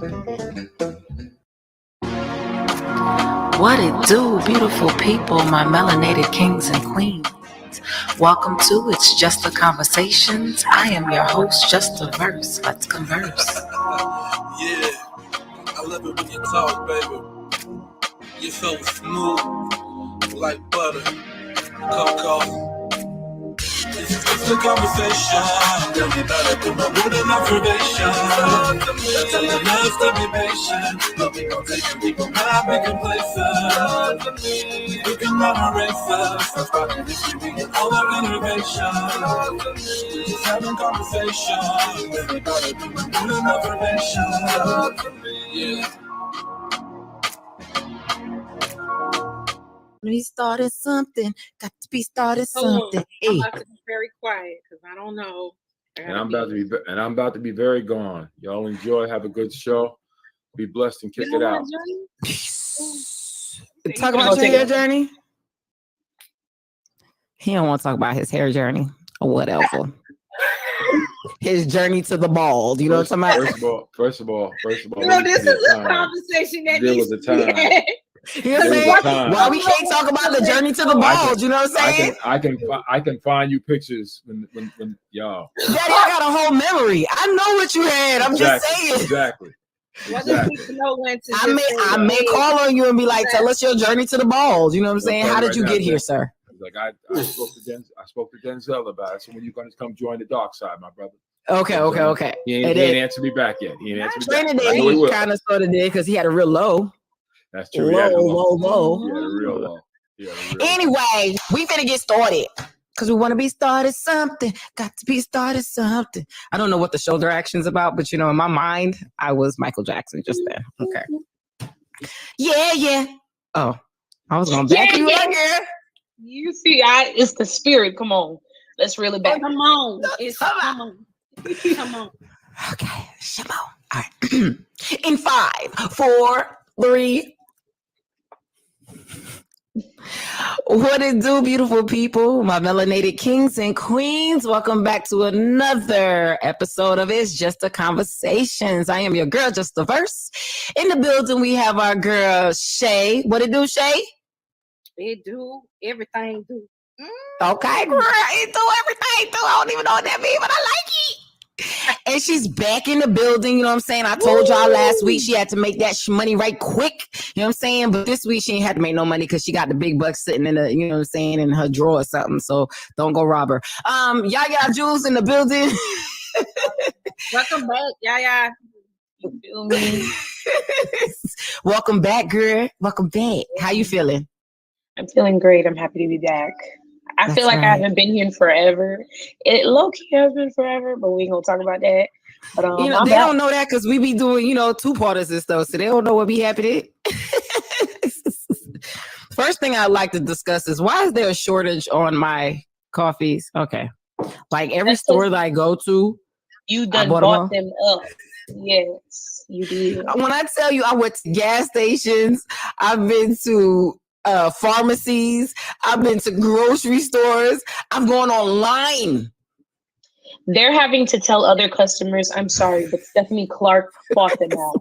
What it do, beautiful people, my melanated kings and queens. Welcome to It's Justa Conversations. I am your host, Justa Verse. Let's converse. Yeah, I love it when you talk, baby. You're so smooth, like butter, cocoa. This is just a conversation. Tell me about it through my word and observation. Tell your love to be patient. But we gon' take it, we gon' not be complacent. We can run a race, stop talking history, we get all our innovation. We're just having conversation. Tell me about it through my word and observation. Yeah. We started something, got to be started something. I'm about to be very quiet because I don't know. And I'm about to be very gone. Y'all enjoy, have a good show. Be blessed and kick it out. Talk about your hair journey. He don't want to talk about his hair journey or whatever. His journey to the bald. You know what I'm talking about? First of all. You know, this is a conversation that there needs was a to be time. had. You know what I'm saying? Why we can't talk about the journey to the bald? You know what I'm saying? I can find you pictures when y'all. Daddy, I got a whole memory. I know what you had. I'm just saying. Exactly. Know when to I may call on you and be like, tell us your journey to the bald. You know what I'm saying? How did you get here, sir? Like I spoke to Denzel about it. So when you gonna come join the dark side, my brother? Okay. He ain't answered me back yet. He kind of sort of did because he had a real low. That's true. Low. Yeah, real low. Anyway, we finna get started because we want to be started something. Got to be started something. I don't know what the shoulder action's about, but you know, in my mind, I was Michael Jackson just then. Okay. Yeah. Oh, I was gonna back you up here. You see, it's the spirit. Come on, let's reel it back. Come on. Come on. Okay, Shamo. All right. In 5, 4, 3. What it do, beautiful people, my melanated kings and queens? Welcome back to another episode of It's Justa Conversations. I am your girl, Justa Verse. In the building, we have our girl, Shey. What it do, Shey? It do. Everything do. Okay, girl. It do everything do. I don't even know what that means, but I like it. And she's back in the building, you know what I'm saying? I told y'all last week she had to make that money right quick, you know what I'm saying? But this week she ain't had to make no money because she got the big bucks sitting in the, you know what I'm saying, in her drawer or something. So don't go rob her. Yaya Jules in the building. Welcome back, Yaya. You feel me? Welcome back, girl. Welcome back. How you feeling? I'm feeling great. I'm happy to be back. I feel like I haven't been here in forever. It low-key has been forever, but we ain't gonna talk about that. But you know, they don't know that because we be doing, you know, 2-parters and stuff, so they don't know what be happening. First thing I'd like to discuss is why is there a shortage on my coffees? Okay. Like every store that I go to, you done bought them up. Yes, you did. When I tell you I went to gas stations, I've been to pharmacies, I've been to grocery stores, I'm going online. They're having to tell other customers, I'm sorry, but Stephanie Clark bought them all.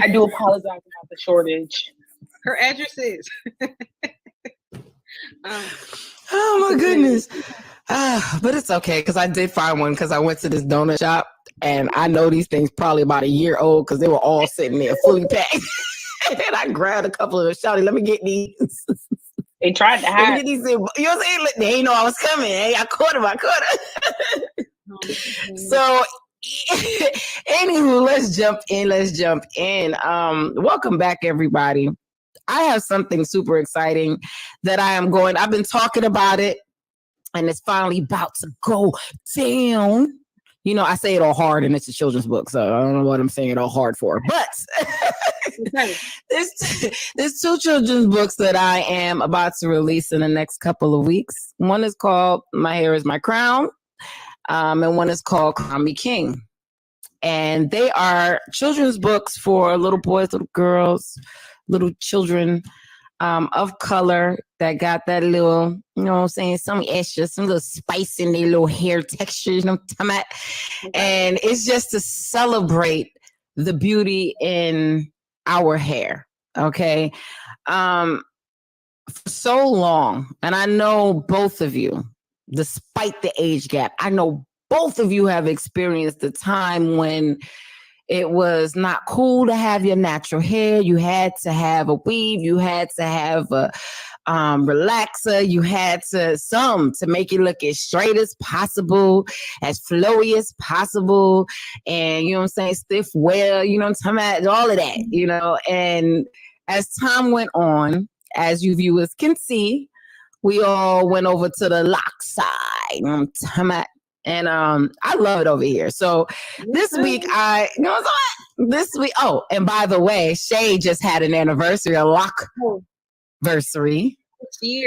I do apologize about the shortage. Her address is. Oh my goodness. But it's okay because I did find one because I went to this donut shop and I know these things probably about a year old because they were all sitting there fully packed. And I grabbed a couple of them, shouted, let me get these. They tried to hide. You know what I'm saying? They didn't know I was coming. Hey, I caught him. So, anywho, let's jump in. Welcome back, everybody. I have something super exciting that I've been talking about it, and it's finally about to go down. You know, I say it all hard, and it's a children's book, so I don't know what I'm saying it all hard for. But there's 2 children's books that I am about to release in the next couple of weeks. One is called My Hair is My Crown, and one is called Crown Me King. And they are children's books for little boys, little girls, little children of color that got that little, you know what I'm saying, some extra, some little spice in their little hair textures, you know what I'm talking about? And it's just to celebrate the beauty in our hair. Okay. For so long, and I know both of you, despite the age gap, I know both of you have experienced the time when it was not cool to have your natural hair. You had to have a weave. You had to have a relaxer. You had to make it look as straight as possible, as flowy as possible. And, you know what I'm saying, stiff wear, you know what I'm talking about, all of that, you know. And as time went on, as you viewers can see, we all went over to the lock side, you know what I'm talking about. And I love it over here. So this week, this week, oh, and by the way, Shey just had an anniversary, a lock-versary.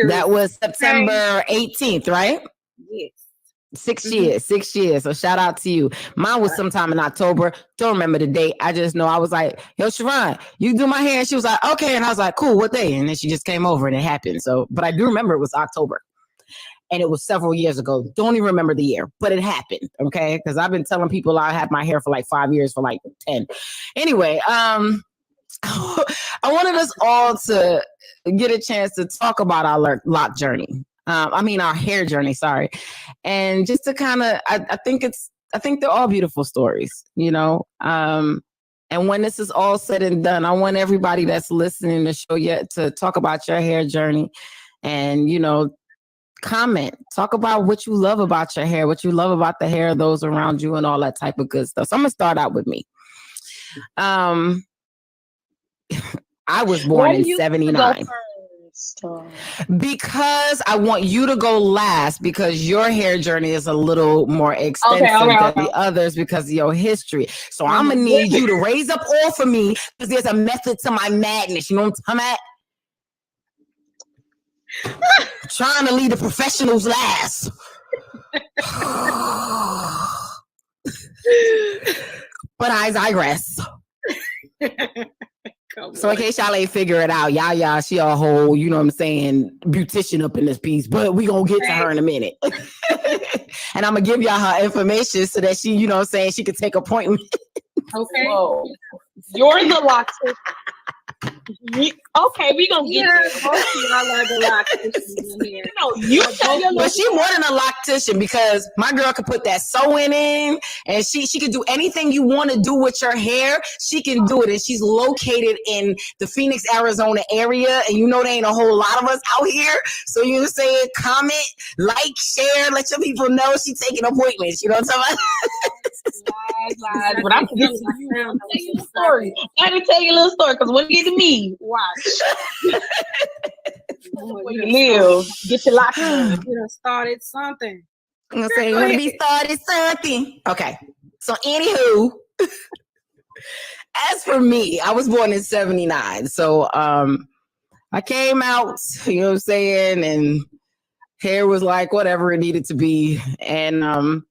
That was September 18th, right? Yes. 6 years, 6 years. So shout out to you. Mine was sometime in October. Don't remember the date. I just know I was like, yo, Sharon, you do my hair. And she was like, okay. And I was like, cool, what day? And then she just came over and it happened. So, but I do remember it was October. And it was several years ago. Don't even remember the year, but it happened. Okay. Because I've been telling people I had my hair for like 5 years, for like 10. Anyway, I wanted us all to get a chance to talk about our lock journey. Our hair journey, sorry. And just to kind of, I think they're all beautiful stories, you know? And when this is all said and done, I want everybody that's listening to the show yet to talk about your hair journey and, you know, comment, talk about what you love about your hair, what you love about the hair of those around you and all that type of good stuff. So I'm going to start out with me. I was born in 79. Because I want you to go last because your hair journey is a little more extensive than the others because of your history. So I'm going to need you to raise up all for me because there's a method to my madness. You know what I'm talking about? Trying to lead the professionals last. But I digress. So in case y'all ain't figure it out, Yaya, she a whole, you know what I'm saying, beautician up in this piece, but we gonna get to her in a minute. And I'm gonna give y'all her information so that she, you know what I'm saying, she can take appointment. Okay. Whoa. You're the loctician. Okay, we gonna get there. But she more than a loctician because my girl could put that sewing in and she can do anything you want to do with your hair. She can do it. And she's located in the Phoenix, Arizona area. And you know, there ain't a whole lot of us out here. So you know what I'm saying? Comment, like, share, let your people know she's taking appointments. You know what I'm talking about? But I'm going to tell you a story. I had to tell you a little story because when you get to me, watch. Get your lock on. You done started something. I'm gonna say, when we started something. Okay. So, anywho, as for me, I was born in 79. So, I came out, you know what I'm saying, and hair was like whatever it needed to be. And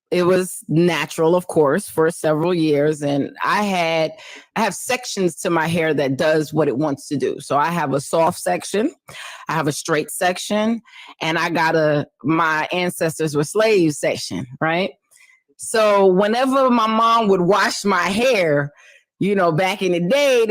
it was natural, of course, for several years. And I have sections to my hair that does what it wants to do. So I have a soft section, I have a straight section, and I got my ancestors were slaves section, right? So whenever my mom would wash my hair, you know, back in the day,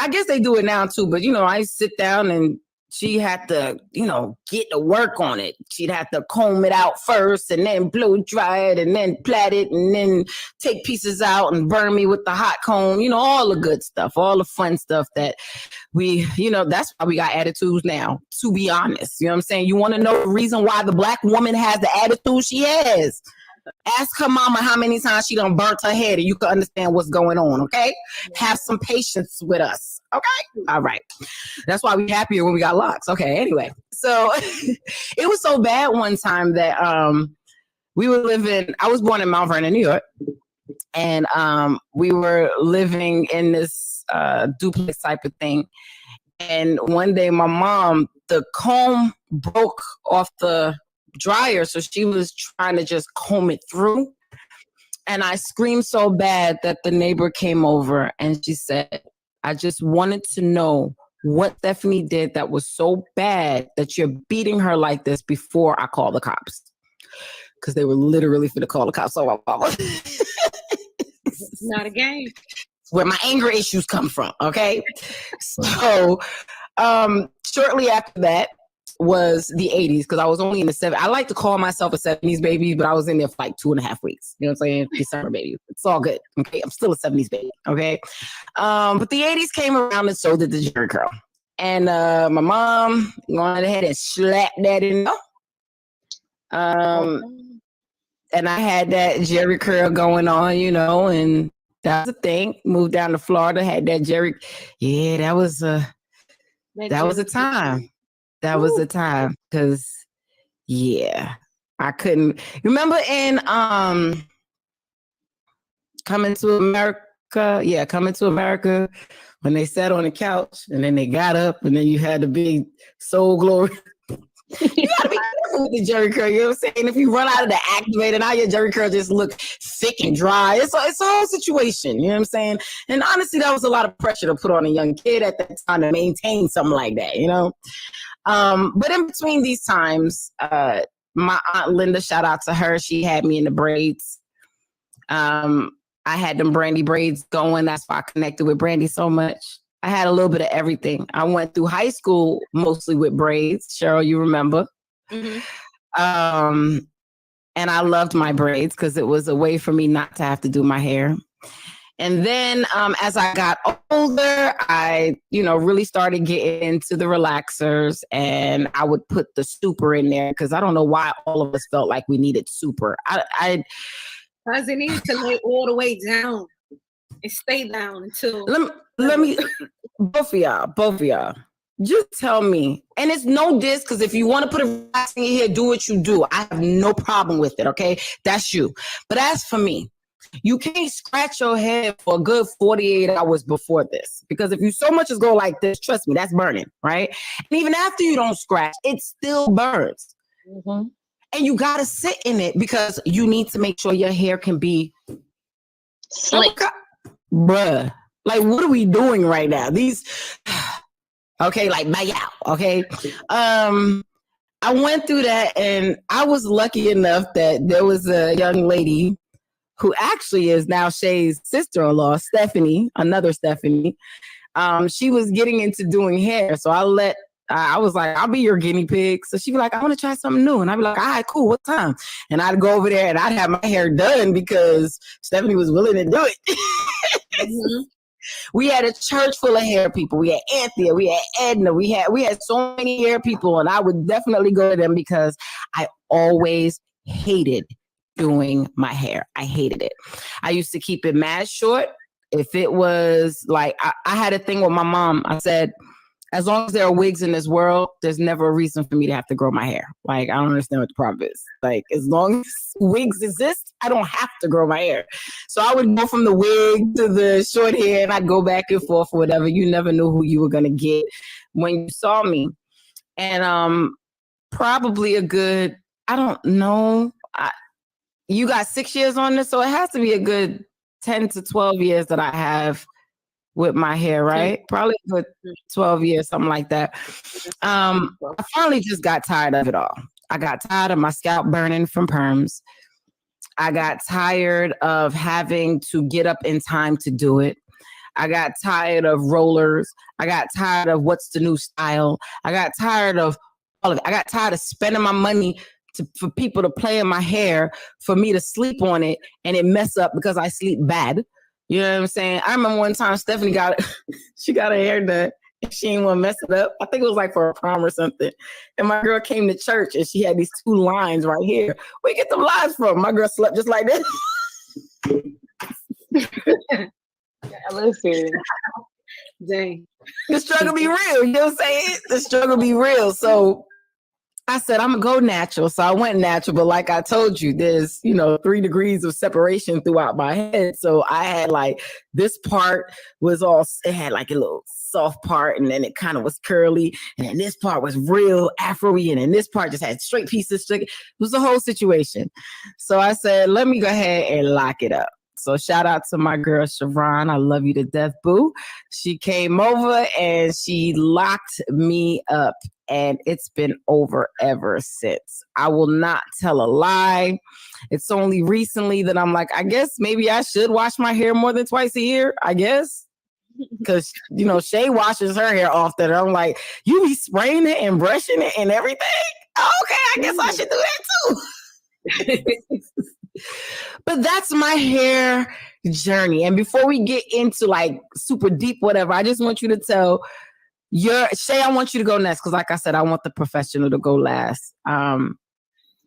I guess they do it now too, but, you know, I sit down and she had to, you know, get to work on it. She'd have to comb it out first and then blow dry it and then plait it and then take pieces out and burn me with the hot comb, you know, all the good stuff, all the fun stuff that we, you know, that's why we got attitudes now, to be honest. You know what I'm saying? You want to know the reason why the Black woman has the attitude she has? Ask her mama how many times she done burnt her head and you can understand what's going on, okay? Have some patience with us, okay? All right. That's why we happier when we got locks. Okay, anyway. So it was so bad one time that I was born in Mount Vernon, New York. And we were living in this duplex type of thing. And one day my mom, the comb broke off the dryer, so she was trying to just comb it through, and I screamed so bad that the neighbor came over and she said, I just wanted to know what Stephanie did that was so bad that you're beating her like this before I call the cops, because they were literally finna call the cops on my mama. Not a game. Where my anger issues come from. Okay. So shortly after that was the 80s, because I was only in the 70s. I like to call myself a 70s baby, but I was in there for like 2.5 weeks. You know what I'm saying? December baby. It's all good. Okay. I'm still a 70s baby. Okay. But the 80s came around and so did the Jerry curl. And my mom went ahead and slapped that in there. And I had that Jerry curl going on, you know, and that was a thing. Moved down to Florida, had that Jerry. Yeah, that was a time. That was a time, because yeah, I couldn't remember in Coming to America. Yeah, Coming to America, when they sat on the couch and then they got up and then you had the big soul glory. You gotta be careful with the Jerry curl. You know what I'm saying? If you run out of the activator, now your Jerry curl just look thick and dry. It's a whole situation. You know what I'm saying? And honestly, that was a lot of pressure to put on a young kid at that time to maintain something like that, you know? But in between these times, my Aunt Linda, shout out to her, she had me in the braids. I had them Brandy braids going. That's why I connected with Brandy so much. I had a little bit of everything. I went through high school mostly with braids. Cheryl, you remember? Mm-hmm. And I loved my braids because it was a way for me not to have to do my hair. And then as I got older, I, really started getting into the relaxers, and I would put the super in there because I don't know why all of us felt like we needed super. Because it needs to lay all the way down and stay down until. Let me, both of y'all, just tell me. And it's no diss, because if you want to put a relaxer in your hair, do what you do. I have no problem with it, okay? That's you. But as for me, you can't scratch your head for a good 48 hours before this, because if you so much as go like this, trust me, that's burning, right? And even after you don't scratch, it still burns. Mm-hmm. And you got to sit in it because you need to make sure your hair can be slick. Bruh, like, what are we doing right now? Okay, like, bye out, okay? I went through that, and I was lucky enough that there was a young lady who actually is now Shey's sister-in-law, Stephanie, another Stephanie. She was getting into doing hair, so I was like, I'll be your guinea pig. So she'd be like, I want to try something new. And I'd be like, all right, cool, what time? And I'd go over there and I'd have my hair done because Stephanie was willing to do it. Mm-hmm. We had a church full of hair people. We had Anthea, we had Edna, we had so many hair people, and I would definitely go to them because I always hated doing my hair. I hated it. I used to keep it mad short. If it was like, I had a thing with my mom. I said, as long as there are wigs in this world, there's never a reason for me to have to grow my hair. Like, I don't understand what the problem is. Like, as long as wigs exist, I don't have to grow my hair. So I would go from the wig to the short hair, and I'd go back and forth or whatever. You never knew who you were going to get when you saw me. And probably a good, I don't know. You got 6 years on this, so it has to be a good 10 to 12 years that I have with my hair, right? Probably a good 12 years, something like that. I finally just got tired of it all. I got tired of my scalp burning from perms. I got tired of having to get up in time to do it. I got tired of rollers. I got tired of what's the new style. I got tired of all of it. I got tired of spending my money for people to play in my hair, for me to sleep on it and it mess up because I sleep bad. You know what I'm saying? I remember one time Stephanie got her hair done and she didn't want to mess it up. I think it was like for a prom or something. And my girl came to church and she had these 2 lines right here. Where you get the lines from? My girl slept just like this. Listen. Dang. The struggle be real. You know what I'm saying? The struggle be real. So I said, I'm going to go natural. So I went natural. But like I told you, there's, 3 degrees of separation throughout my head. So I had like this part it had like a little soft part, and then it kind of was curly. And then this part was real Afro-y, and then this part just had straight pieces. It was a whole situation. So I said, let me go ahead and lock it up. So shout out to my girl, Siobhan. I love you to death, boo. She came over and she locked me up. and it's been over ever since. I will not tell a lie. It's only recently that I'm like, I guess maybe I should wash my hair more than twice a year, I guess. Because, Shey washes her hair often. I'm like, you be spraying it and brushing it and everything? Okay, I guess I should do that too. But that's my hair journey. And before we get into like super deep, whatever, I just want you to tell Shey, I want you to go next. Because like I said, I want the professional to go last. And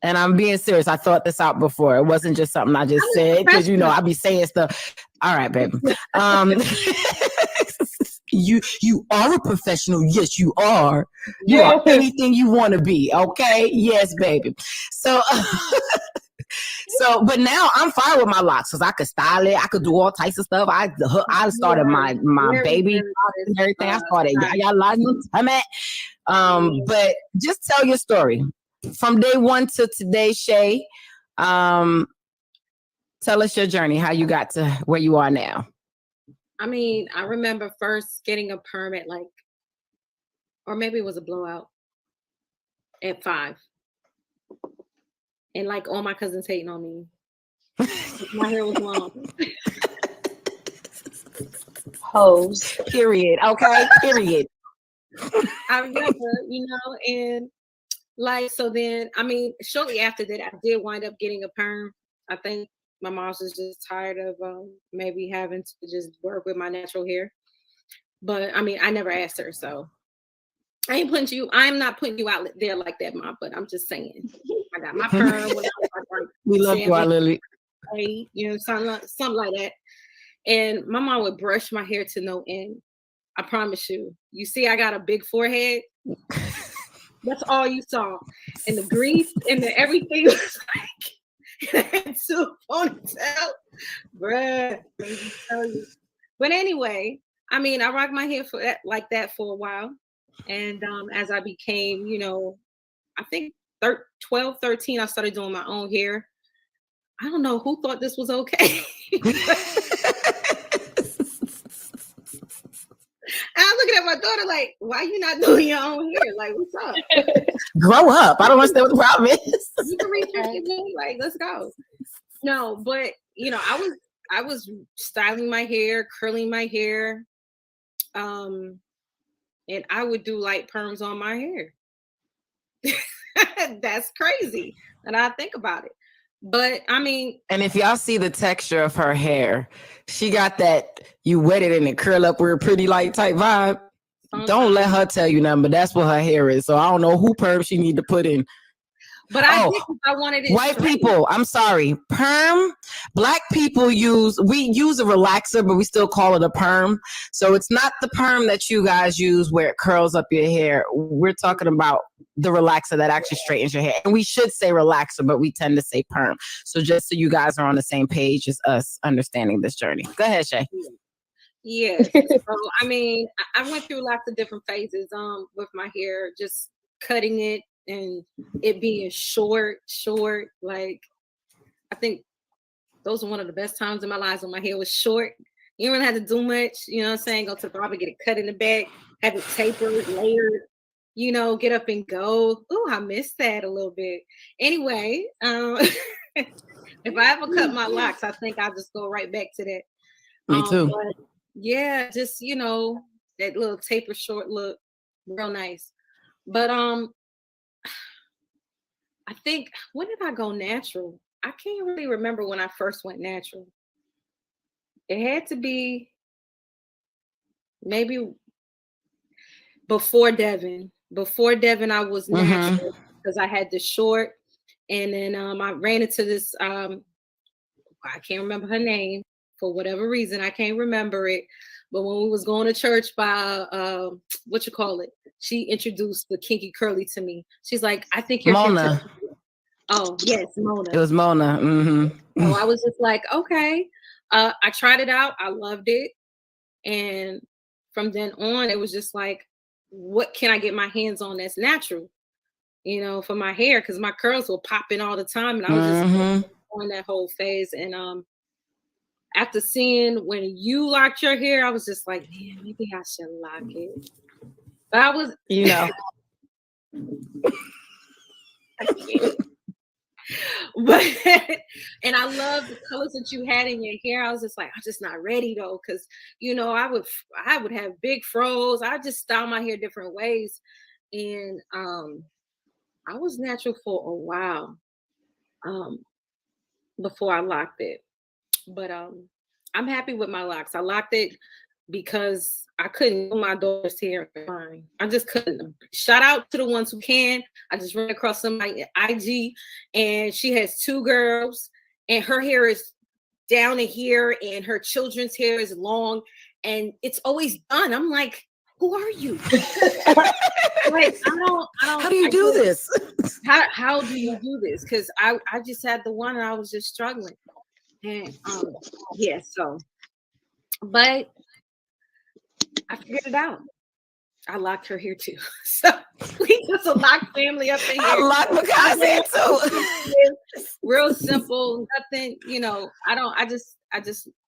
I'm being serious. I thought this out before. It wasn't just something I just said. Because, I be saying stuff. All right, baby. You are a professional. Yes, you are. You are anything you want to be. Okay. Yes, baby. So, but now I'm fine with my locks because I could style it. I could do all types of stuff. I started my baby and everything. I started but just tell your story from day one to today, Shey. Tell us your journey, how you got to where you are now. I mean, I remember first getting a permit, or maybe it was a blowout at 5. And all my cousins hating on me. My hair was long. Hoes. Period. Okay. Period. I remember, and so then, I mean, shortly after that, I did wind up getting a perm. I think my mom was just tired of maybe having to just work with my natural hair. But I mean, I never asked her, so I'm not putting you out there like that, Mom, but I'm just saying. I got my perm when I was we love you, Lily. Something like that. And my mom would brush my hair to no end. I promise you. You see, I got a big forehead. That's all you saw. And the grease and the everything was I had to ponytail. Bruh. Let me tell you. But anyway, I mean, I rocked my hair like that for a while. And as I became, I think 12, 13, I started doing my own hair. I don't know who thought this was okay. I'm looking at my daughter like, why you not doing your own hair? Like, what's up? Grow up. I don't understand what the problem is. You can reach out to me, like, let's go. No, but I was styling my hair, curling my hair. And I would do light perms on my hair. That's crazy. And I think about it. But I mean, and if y'all see the texture of her hair, she got that you wet it and it curl up with a pretty light type vibe. Don't let her tell you nothing, but that's what her hair is. So I don't know who perm she need to put in. But I wanted it white straight. people, I'm sorry, perm. Black people use a relaxer, but we still call it a perm. So it's not the perm that you guys use where it curls up your hair. We're talking about the relaxer that actually straightens your hair. And we should say relaxer, but we tend to say perm. So just so you guys are on the same page as us understanding this journey. Go ahead, Shey. Yeah. So I mean, I went through lots of different phases with my hair, just cutting it and it being short. Like, I think those are one of the best times in my life when my hair was short. You don't have to do much, you know what I'm saying? Go to the barber, get it cut in the back, have it tapered, layered, get up and go. Oh, I missed that a little bit. Anyway, if I ever cut my locks, I think I'll just go right back to that. Me too. But yeah, just that little taper short look, real nice. But I think, when did I go natural? I can't really remember when I first went natural. It had to be maybe before Devin. Before Devin, I was natural because I had the short. And then I ran into this, I can't remember her name for whatever reason. I can't remember it. But when we was going to church by, she introduced the kinky curly to me. She's like, I think you're Mona. Oh, yes, Mona. It was Mona. Mm-hmm. So I was just like, okay. I tried it out. I loved it. And from then on, it was just like, what can I get my hands on that's natural, for my hair? Because my curls were popping all the time. And I was just on that whole phase. And after seeing when you locked your hair, I was just like, man, maybe I should lock it. But I was, I can't. But and I love the colors that you had in your hair. I was just like, I'm just not ready though, because I would have big froze. I just style my hair different ways, and I was natural for a while before I locked it. But I'm happy with my locks. I locked it because I couldn't do my daughter's hair fine. I just couldn't. Shout out to the ones who can. I just ran across somebody at IG, and she has 2 girls, and her hair is down to here, and her children's hair is long, and it's always done. I'm like, who are you? Like, I don't. How do you do this? How do you do this? Because I just had the one, and I was just struggling, and yeah. So, but I figured it out. I locked her here too. So we just a locked family up in here. I locked Makai's hair too. Real simple, nothing, I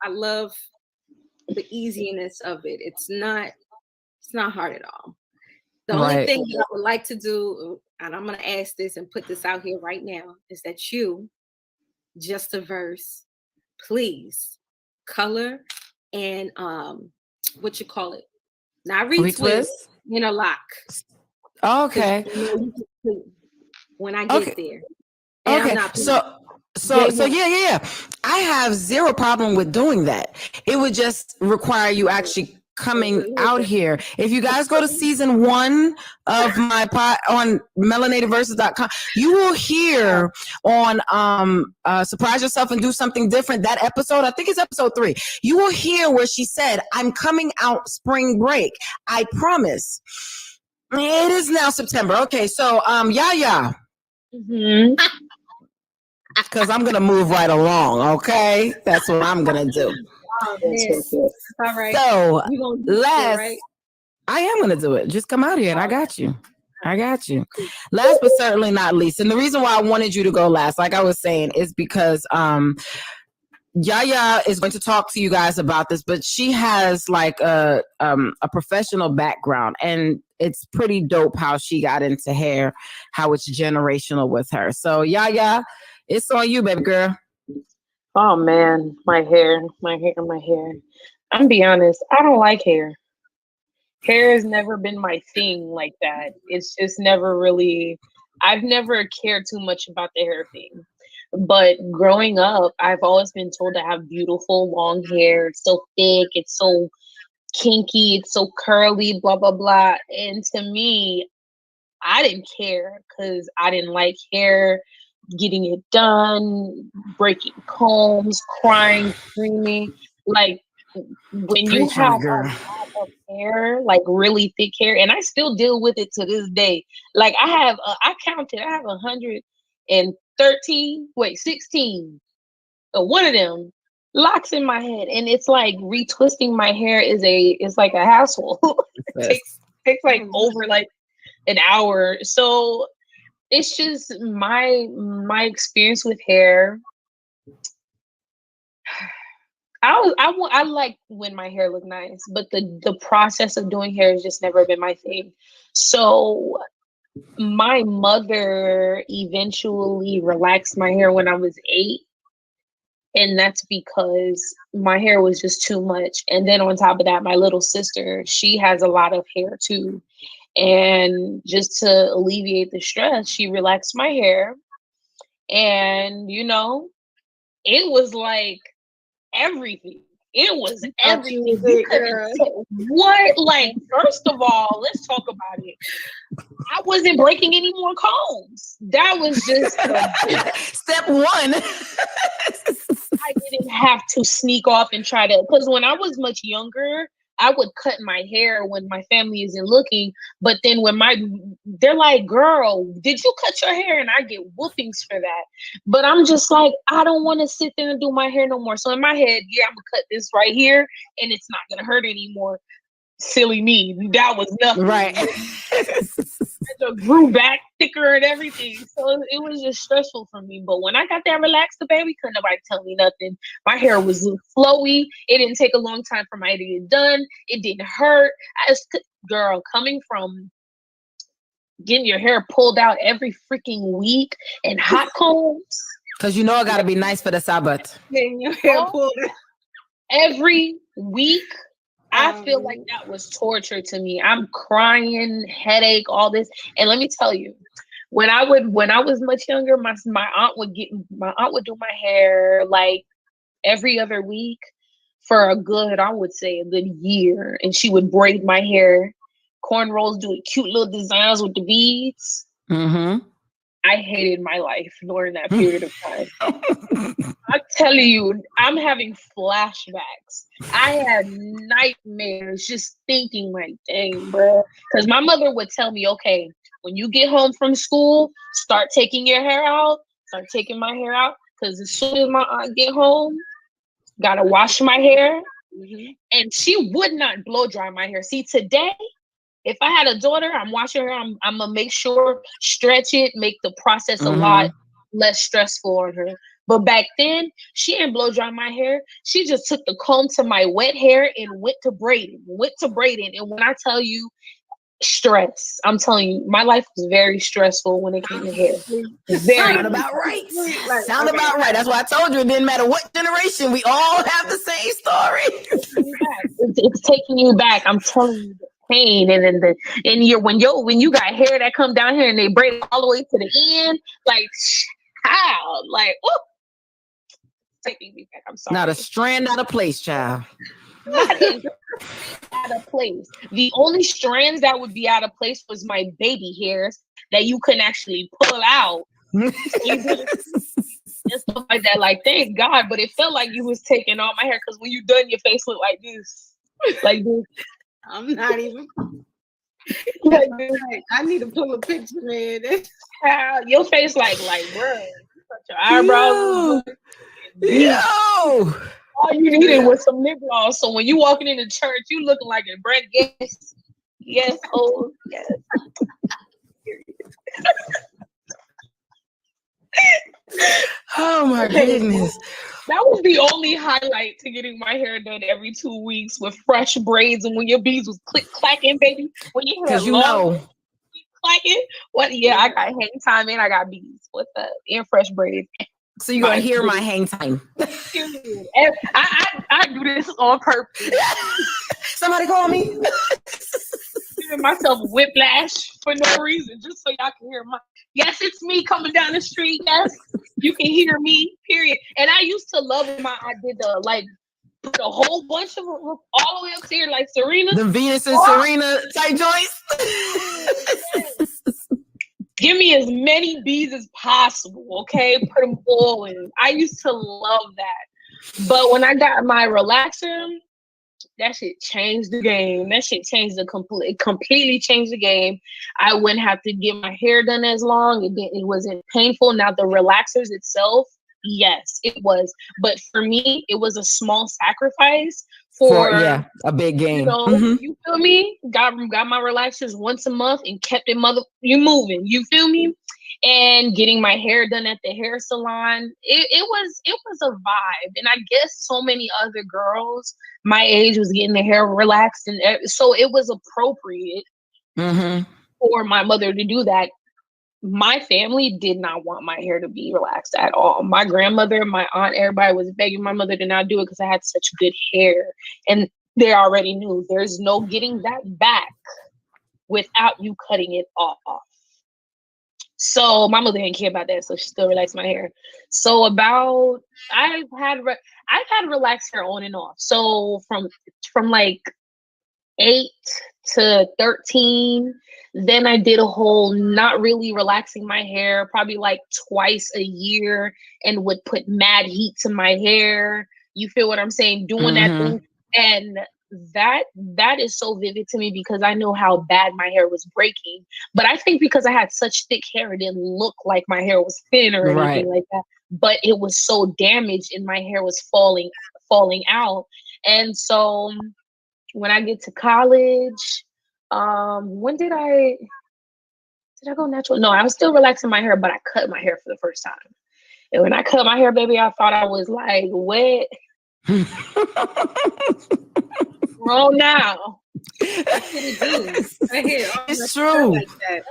love the easiness of it. It's not hard at all. The only thing that I would like to do, and I'm gonna ask this and put this out here right now, is that you, Justa Verse, please color and what you call it? Not retwist, in a lock. Okay. When I get there. And okay. So yeah. I have zero problem with doing that. It would just require you actually coming out here. If you guys go to season 1 of my pod on melanatedverses.com, you will hear on Surprise Yourself and Do Something Different, that episode, I think it's episode 3, you will hear where she said, I'm coming out spring break. I promise. It is now September. Okay, so Yaya. Because I'm gonna move right along, okay? That's what I'm gonna do. All right. So, last, I am going to do it. Just come out here and I got you. Last but certainly not least. And the reason why I wanted you to go last, like I was saying, is because Yaya is going to talk to you guys about this, but she has like a professional background, and it's pretty dope how she got into hair, how it's generational with her. So Yaya, it's on you, baby girl. Oh man, my hair. I'm gonna be honest, I don't like hair. Hair has never been my thing like that. It's just never really, I've never cared too much about the hair thing. But growing up, I've always been told to have beautiful long hair. It's so thick, it's so kinky, it's so curly, blah, blah, blah. And to me, I didn't care because I didn't like hair. Getting it done, breaking combs, crying, screaming. Like when you have a lot of hair, like really thick hair, and I still deal with it to this day. Like I have 16, one of them locks in my head, and it's like retwisting my hair is like a hassle. It takes like over like an hour. So it's just my experience with hair. I like when my hair looked nice, but the process of doing hair has just never been my thing. So my mother eventually relaxed my hair when I was 8. And that's because my hair was just too much. And then on top of that, my little sister, she has a lot of hair too. And just to alleviate the stress, she relaxed my hair. And, it was like everything. It was everything. What? Like, first of all, let's talk about it. I wasn't breaking any more combs. That was just step 1. I didn't have to sneak off and try to, because when I was much younger, I would cut my hair when my family isn't looking. But then they're like, girl, did you cut your hair? And I get whoopings for that. But I'm just like, I don't want to sit there and do my hair no more. So in my head, yeah, I'm going to cut this right here and it's not going to hurt anymore. Silly me. That was nothing. Right. It grew back thicker and everything. So it was just stressful for me. But when I got that relaxed, baby, couldn't nobody tell me nothing. My hair was flowy. It didn't take a long time for my hair to get done. It didn't hurt. Girl, coming from getting your hair pulled out every freaking week and hot combs. Because you know it got to be nice for the Sabbath. Getting your hair pulled out. Every week. I feel like that was torture to me. I'm crying, headache, all this. And let me tell you, when I was much younger, my aunt would do my hair like every other week for a good year. And she would braid my hair, cornrows, do cute little designs with the beads. Mm-hmm. I hated my life during that period of time. I'm telling you, I'm having flashbacks. I had nightmares just thinking like, dang, bro. Because my mother would tell me, okay, when you get home from school, start taking your hair out. Start taking my hair out. Because as soon as my aunt get home, gotta wash my hair. Mm-hmm. And she would not blow dry my hair. See, today, if I had a daughter, I'm washing her, I'm gonna make sure, stretch it, make the process a lot less stressful on her. But back then, she didn't blow dry my hair. She just took the comb to my wet hair and went to braiding. And when I tell you stress, I'm telling you, my life was very stressful when it came to hair. Sound about right. Sound about right. That's why I told you it didn't matter what generation. We all have the same story. It's taking you back. I'm telling you. Pain when you got hair that come down here and they braid all the way to the end, like how, like taking me back. I'm sorry. Not a strand out of place, child. Not out of place. The only strands that would be out of place was my baby hairs that you couldn't actually pull out. And stuff like that. Like, thank God, but it felt like you was taking all my hair because when you done, your face looked like this, like this. I'm not even. I need to pull a picture, man. Your face like, bro, your eyebrows. Yo. All you needed was some lip gloss. So when you walking into church, you looking like a Brent. Yes, oh yes. Oh my goodness. That was the only highlight to getting my hair done every 2 weeks with fresh braids, and when your beads was click clacking, baby. When you had clacking, what? Yeah, I got hang time and I got beads. What's up? And fresh braids. So you're gonna hear my hang time. I do this on purpose. Somebody call me. Giving myself whiplash for no reason, just so y'all can hear my. Yes, it's me coming down the street. Yes, you can hear me. Period. And I used to love when I did put a whole bunch of them all the way up here, like Serena. The Venus and Serena type joints. Give me as many beads as possible, okay? Put them all in. I used to love that. But when I got my relaxer, that shit changed the game. That shit changed completely changed the game. I wouldn't have to get my hair done as long. It wasn't painful. Now the relaxers itself, yes, it was. But for me, it was a small sacrifice for a big game. You know, you feel me? Got my relaxers once a month and kept it you moving. You feel me? And getting my hair done at the hair salon, it was a vibe. And I guess so many other girls my age was getting their hair relaxed, and so it was appropriate for my mother to do that. My family did not want my hair to be relaxed at all. My grandmother, my aunt, everybody was begging my mother to not do it because I had such good hair. And they already knew there's no getting that back without you cutting it off. So my mother didn't care about that, so she still relaxed my hair. So I've had relaxed hair on and off. So from like 8 to 13, then I did a whole not really relaxing my hair, probably like twice a year, and would put mad heat to my hair. You feel what I'm saying? Doing that thing. And that is so vivid to me because I know how bad my hair was breaking. But I think because I had such thick hair, it didn't look like my hair was thin or anything like that. But it was so damaged and my hair was falling out. And so when I get to college, when did I go natural? No, I was still relaxing my hair, but I cut my hair for the first time. And when I cut my hair, baby, I thought I was like wet. Well, now it's true. Like that.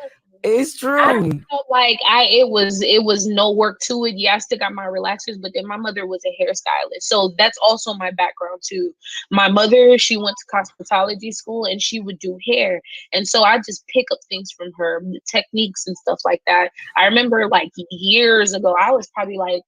It's I true. felt like it was no work to it. Yeah, I still got my relaxers, but then my mother was a hairstylist. So that's also my background too. My mother, she went to cosmetology school and she would do hair. And so I just pick up things from her, techniques and stuff like that. I remember like years ago, I was probably like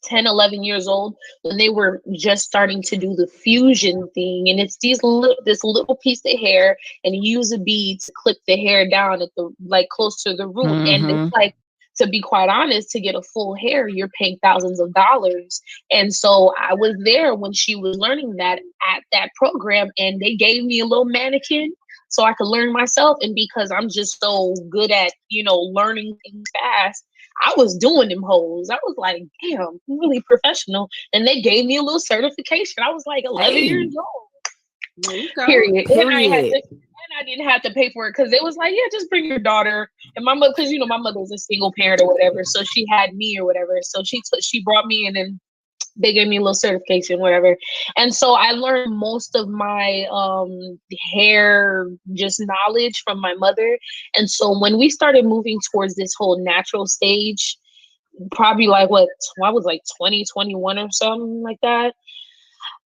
10, 11 years old when they were just starting to do the fusion thing. And it's this little piece of hair, and you use a bead to clip the hair down at the, like, close to the root. And it's like, to be quite honest, to get a full hair, you're paying thousands of dollars. And so I was there when she was learning that at that program, and they gave me a little mannequin so I could learn myself. And because I'm just so good at, learning things fast, I was doing them hoes. I was like, damn, I'm really professional. And they gave me a little certification. I was like 11 years old. Period. And I didn't have to pay for it because it was like, yeah, just bring your daughter. And my mother, because my mother was a single parent or whatever, so she had me or whatever. So she brought me, and then they gave me a little certification, whatever. And so I learned most of my hair just knowledge from my mother. And so when we started moving towards this whole natural stage, probably like I was like 2021 or something like that,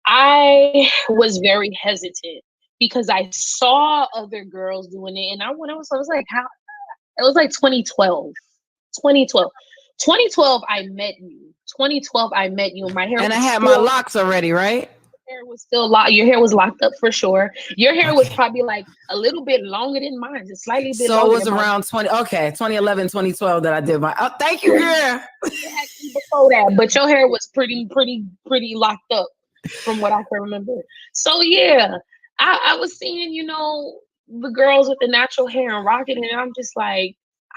I was very hesitant because I saw other girls doing it. And I was like, how? It was like 2012. 2012, I met you. 2012, I met you, and my hair. And I had my locks already, right? Hair was still locked. Your hair was locked up for sure. Your hair was probably like a little bit longer than mine, just slightly bit longer. So it was around 2011, 2012 that I did my. Oh, thank you, girl. Before that, but your hair was pretty locked up, from what I can remember. So yeah, I was seeing, the girls with the natural hair and rocking it, and I'm just like,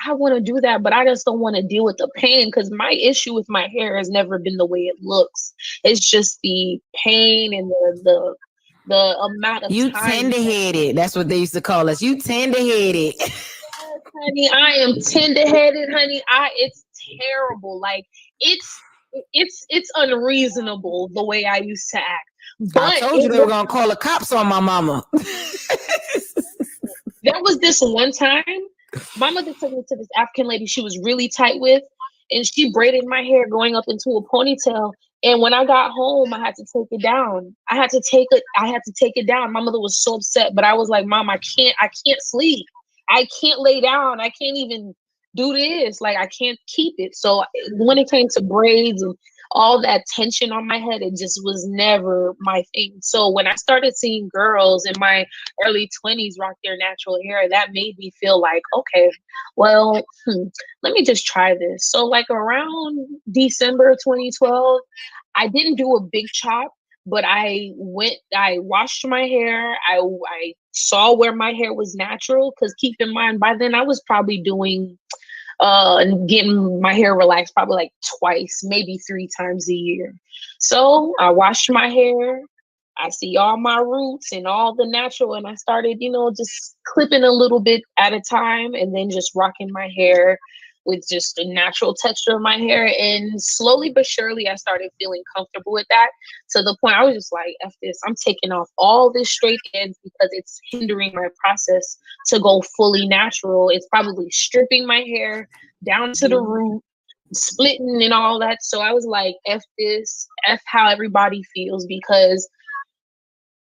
I want to do that, but I just don't want to deal with the pain, because my issue with my hair has never been the way it looks. It's just the pain and the amount of you time. Tender-headed. That's what they used to call us. You tender-headed. Yes, honey, I am tender-headed, honey. It's terrible. Like it's unreasonable the way I used to act. But I told you they were gonna call the cops on my mama. There was this one time, my mother took me to this African lady she was really tight with, and she braided my hair going up into a ponytail. And when I got home, I had to take it down. I had to take it down. My mother was so upset, but I was like, Mom, I can't sleep. I can't lay down. I can't even do this. Like, I can't keep it. So when it came to braids and all that tension on my head, it just was never my thing. So when I started seeing girls in my early 20s rock their natural hair, that made me feel like, okay, well, let me just try this. So like around December 2012, I didn't do a big chop, but I washed my hair. I saw where my hair was natural, because keep in mind, by then I was probably doing and getting my hair relaxed probably like twice, maybe 3 times a year. So I washed my hair. I see all my roots and all the natural, and I started, just clipping a little bit at a time, and then just rocking my hair with just the natural texture of my hair. And slowly but surely, I started feeling comfortable with that, to the point I was just like, F this, I'm taking off all this straight ends because it's hindering my process to go fully natural. It's probably stripping my hair down to the root, splitting and all that. So I was like, F this, F how everybody feels, because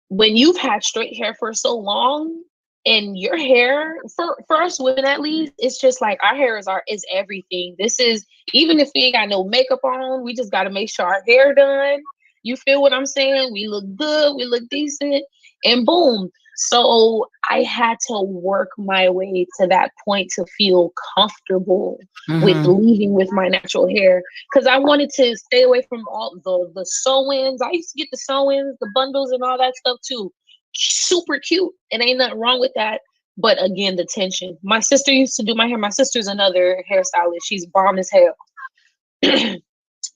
when you've had straight hair for so long, and your hair, for us women at least, it's just like our hair is everything. This is, even if we ain't got no makeup on, we just got to make sure our hair done. You feel what I'm saying? We look good, we look decent, and boom. So I had to work my way to that point to feel comfortable with leaving with my natural hair, because I wanted to stay away from all the sew-ins. I used to get the sew-ins, the bundles, and all that stuff too. Super cute, and ain't nothing wrong with that. But again, the tension. My sister used to do my hair. My sister's another hairstylist. She's bomb as hell.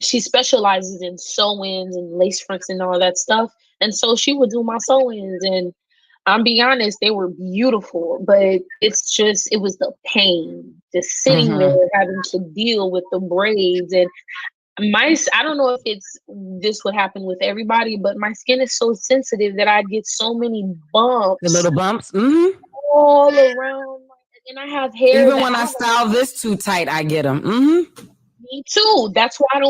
She specializes in sew-ins and lace fronts and all that stuff. And so she would do my sew-ins, and I'm being honest, they were beautiful, but it was the pain, just sitting there having to deal with the braids. And I don't know if this would happen with everybody, but my skin is so sensitive that I'd get so many bumps. The little bumps? All around. and I have hair. Even when I style this too tight, I get them. Mm-hmm. Me too. That's why I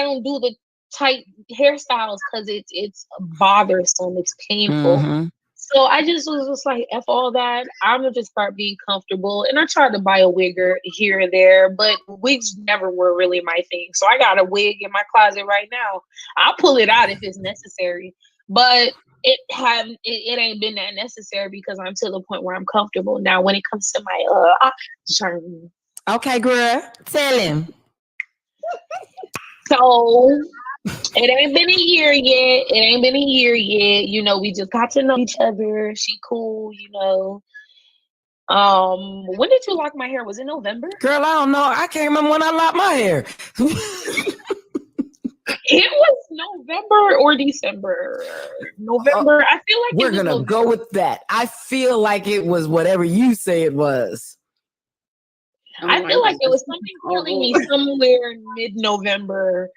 don't do the tight hairstyles because it's bothersome. It's painful. Mm-hmm. So I just was just like, F all that. I'm gonna just start being comfortable. And I tried to buy a wig here and there, but wigs never were really my thing. So I got a wig in my closet right now. I'll pull it out if it's necessary. But it ain't been that necessary because I'm to the point where I'm comfortable. Now when it comes to my journey. Okay, girl. Tell him. So it ain't been a year yet. You know, we just got to know each other. She cool, you know. When did you lock my hair? Was it November? Girl, I don't know. I can't remember when I locked my hair. It was November or December. November. I feel like we're gonna go with that. I feel like it was whatever you say it was. I feel like it was something telling me somewhere mid-November.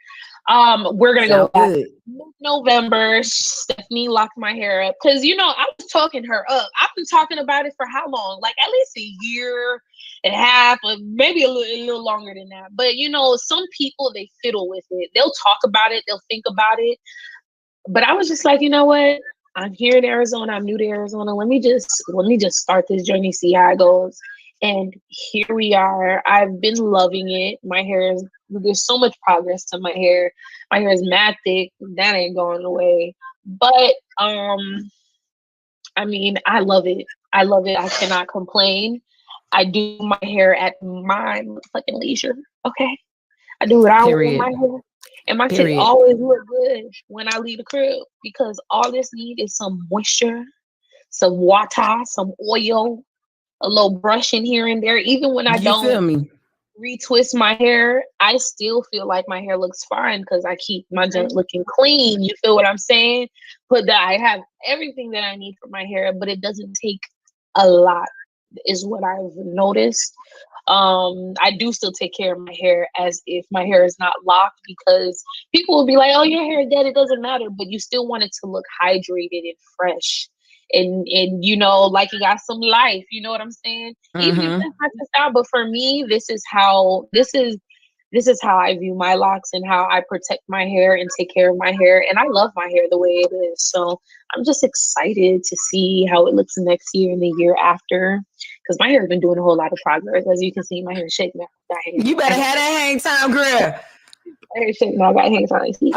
We're gonna go back. Mid-November, Stephanie locked my hair up because you know I was talking her up. I've been talking about it for how long? Like at least a year and a half, or maybe a little longer than that. But you know, some people they fiddle with it. They'll talk about it. They'll think about it. But I was just like, you know what? I'm here in Arizona. I'm new to Arizona. Let me just start this journey, see how it goes. And here we are. I've been loving it. My hair is, there's so much progress to my hair. My hair is mad thick. That ain't going away. But I mean, I love it. I love it. I cannot complain. I do my hair at my fucking leisure. Okay. I do what I want with my hair. And my shit always look good when I leave the crib because all this need is some moisture, some water, some oil, a little brushing here and there. Even when I don't retwist my hair, I still feel like my hair looks fine because I keep my junk looking clean. You feel what I'm saying? But I have everything that I need for my hair, but it doesn't take a lot, is what I've noticed. I do still take care of my hair as if my hair is not locked because people will be like, oh, your hair is dead, it doesn't matter, but you still want it to look hydrated and fresh and you know, like you got some life, you know what I'm saying? Even if it's not the style, but for me, this is how I view my locks and how I protect my hair and take care of my hair. And I love my hair the way it is. So I'm just excited to see how it looks next year and the year after. Because my hair has been doing a whole lot of progress. As you can see, my hair is shaking now. You better have that hang time, girl. My hair is shaking now. I got hang time. Okay. I see you,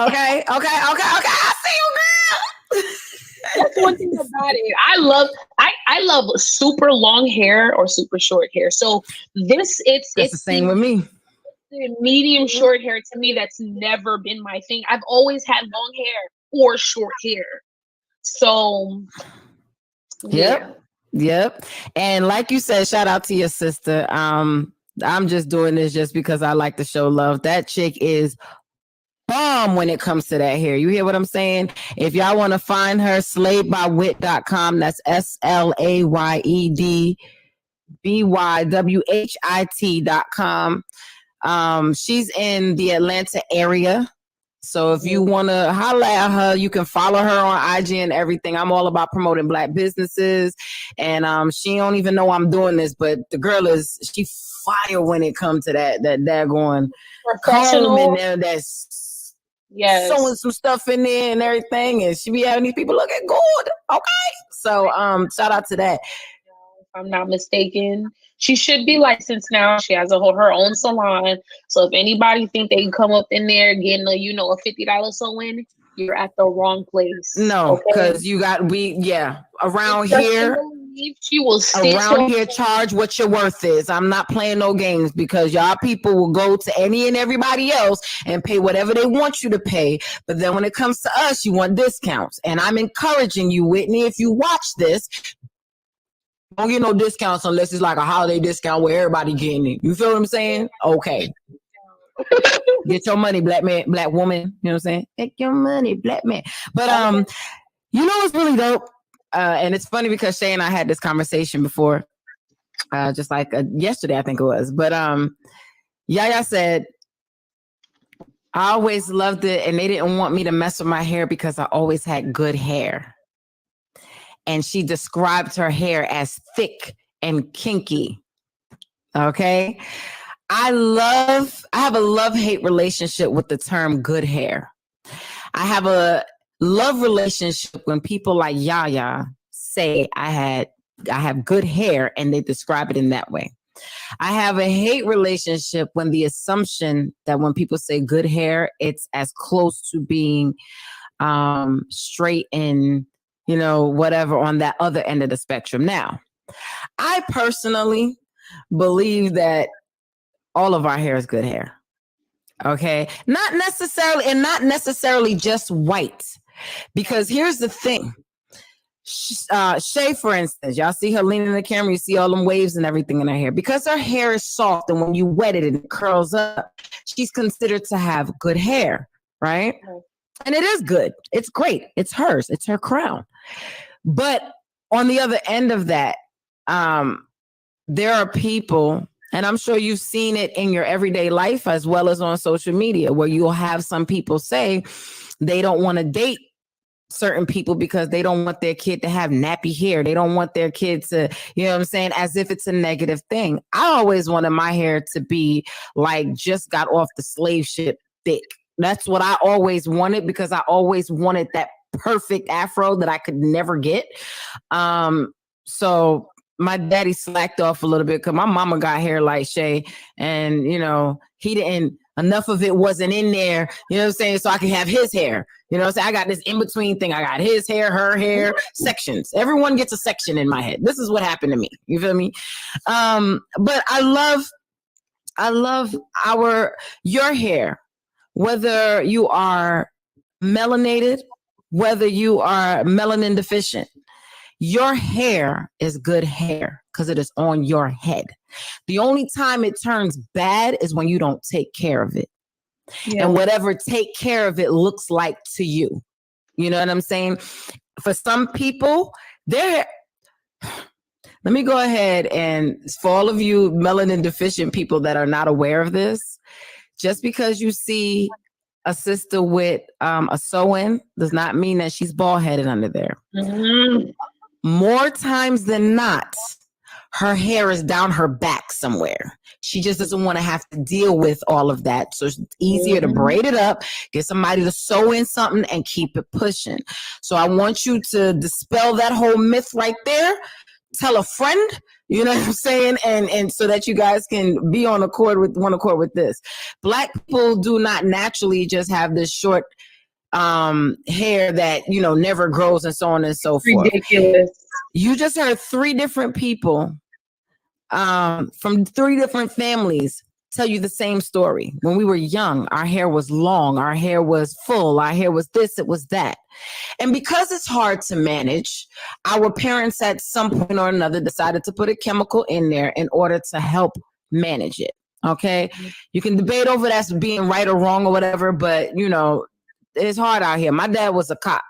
girl. That's one thing about it. I love super long hair or super short hair. So it's the same with me. Medium short hair to me, that's never been my thing. I've always had long hair or short hair. So Yep. And like you said, shout out to your sister. I'm just doing this just because I like to show love. That chick is bomb when it comes to that hair. You hear what I'm saying? If y'all want to find her, slaydbywhit.com. That's SLAYEDBYWHIT.com. She's in the Atlanta area. So if you want to holla at her, you can follow her on IG and everything. I'm all about promoting Black businesses. And she don't even know I'm doing this, but the girl she fire when it comes to that daggone comb in there that's sewing some stuff in there and everything. And she be having these people looking good. Okay. So shout out to that. If I'm not mistaken, she should be licensed now. She has her own salon. So if anybody think they can come up in there getting a $50 sew-in, you're at the wrong place. No, because you got around here. She will around here charge what your worth is. I'm not playing no games because y'all people will go to any and everybody else and pay whatever they want you to pay. But then when it comes to us, you want discounts. And I'm encouraging you, Whitney, if you watch this, don't get no discounts unless it's like a holiday discount where everybody getting it. You feel what I'm saying? Okay. Get your money, black man, black woman. You know what I'm saying? Take your money, black man. But you know what's really dope? And it's funny because Shey and I had this conversation before, just like yesterday, I think it was. But Yaya said, I always loved it, and they didn't want me to mess with my hair because I always had good hair. And she described her hair as thick and kinky. Okay. I have a love-hate relationship with the term good hair. I have a love relationship when people like Yaya say I have good hair and they describe it in that way. I have a hate relationship when the assumption that when people say good hair, it's as close to being straight and, whatever on that other end of the spectrum. Now, I personally believe that all of our hair is good hair. Okay. Not necessarily just white, because here's the thing. Shey, for instance, y'all see her leaning in the camera, you see all them waves and everything in her hair. Because her hair is soft and when you wet it, it curls up, she's considered to have good hair, right? And it is good. It's great. It's hers. It's her crown. But on the other end of that, there are people, and I'm sure you've seen it in your everyday life as well as on social media, where you'll have some people say they don't want to date certain people because they don't want their kid to have nappy hair. They don't want their kid to, as if it's a negative thing. I always wanted my hair to be like just got off the slave ship thick. That's what I always wanted, because I always wanted that perfect afro that I could never get. So my daddy slacked off a little bit because my mama got hair like Shey, and he didn't, enough of it wasn't in there, so I could have his hair. I got this in between thing. I got his hair, her hair, sections. Everyone gets a section in my head. This is what happened to me. You feel me? But I love your hair, whether you are melanated, whether you are melanin deficient. Your hair is good hair because it is on your head. The only time it turns bad is when you don't take care of it. Yeah. And whatever take care of it looks like to you. You know what I'm saying? For some people, let me go ahead and for all of you melanin deficient people that are not aware of this, just because you see a sister with a sew-in does not mean that she's bald-headed under there. Mm-hmm. More times than not, her hair is down her back somewhere. She just doesn't want to have to deal with all of that. So it's easier to braid it up, get somebody to sew in something and keep it pushing. So I want you to dispel that whole myth right there. Tell a friend, you know what I'm saying? And so that you guys can be on accord with this. Black people do not naturally just have this short hair that never grows and so on and so forth. Ridiculous. You just heard 3 different people from 3 different families tell you the same story. When we were young, our hair was long, our hair was full, our hair was this, it was that. And because it's hard to manage, our parents at some point or another decided to put a chemical in there in order to help manage it. Okay. You can debate over that's being right or wrong or whatever, but it's hard out here. My dad was a cop.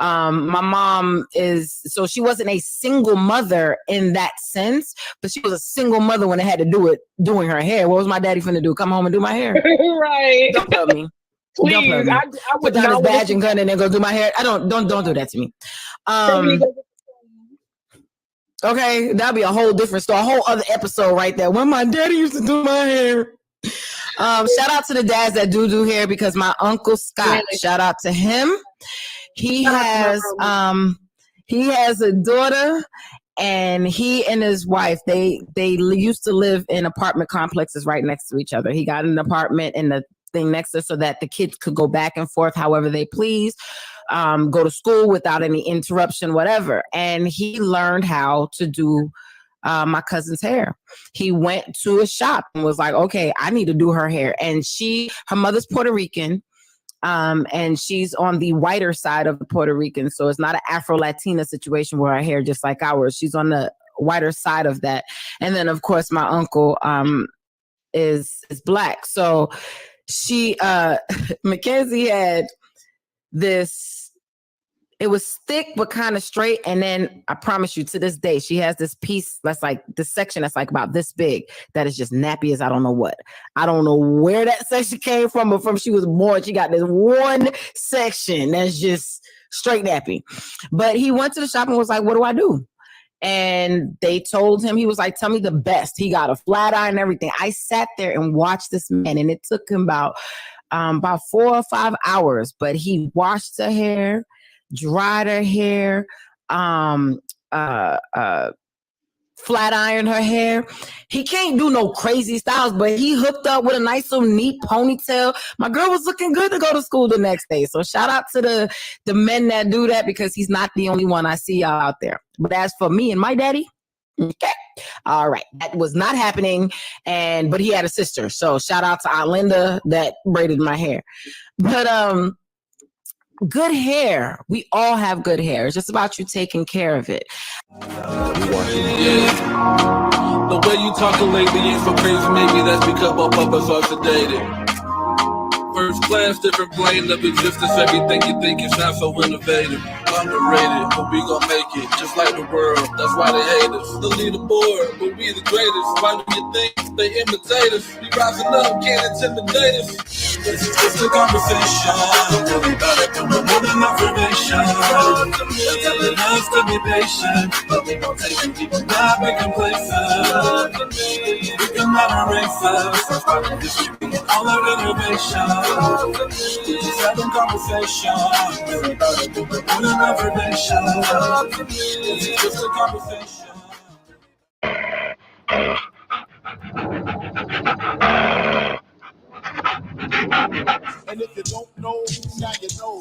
My mom so she wasn't a single mother in that sense, but she was a single mother when it had to do with doing her hair. What was my daddy finna do? Come home and do my hair? Right. Don't tell me. Please, don't tell me. I would put down his badge and gun and then go do my hair. Don't do that to me. Okay, that'll be a whole different story, a whole other episode right there. When my daddy used to do my hair. Shout out to the dads that do hair, because my uncle Scott, shout out to him. He has a daughter, and he and his wife, they used to live in apartment complexes right next to each other. He got an apartment in the thing next to so that the kids could go back and forth however they please, go to school without any interruption, whatever. And he learned how to do my cousin's hair. He went to a shop and was like, okay, I need to do her hair. And her mother's Puerto Rican, and she's on the whiter side of the Puerto Rican. So it's not an Afro-Latina situation where her hair just like ours. She's on the whiter side of that. And then of course my uncle is Black. So Mackenzie had this, it was thick but kind of straight, and then I promise you, to this day, she has this piece that's like this section that's like about this big that is just nappy as I don't know what. I don't know where that section came from, but from she was born, she got this one section that's just straight nappy. But he went to the shop and was like, "What do I do?" And they told him, he was like, tell me the best. He got a flat iron and everything. I sat there and watched this man, and it took him about 4 or 5 hours, but he washed her hair, dried her hair, flat iron her hair. He can't do no crazy styles, but he hooked up with a nice little neat ponytail. My girl was looking good to go to school the next day. So shout out to the men that do that, because he's not the only one. I see y'all out there. But as for me and my daddy, okay, all right, that was not happening. But he had a sister. So shout out to Aunt Linda that braided my hair. But good hair. We all have good hair. It's just about you taking care of it. Yeah. The way you talking lately ain't so crazy. Maybe that's because both of us are sedated. First class, different plane of existence. Everything you think is not so innovative. Underrated, but we gon' make it. Just like the world, that's why they hate us. The leaderboard, but we the greatest. Why do you think they imitate us? We rising up, can't intimidate us. This is just a conversation. Everybody come with more than information. They're telling us to be patient, but we gon' take it, we cannot be complacent. We cannot erase us. That's why we distribute all our innovation. We're just having conversation. Everybody come with more than information. This is just a conversation. And if you don't know, now you know.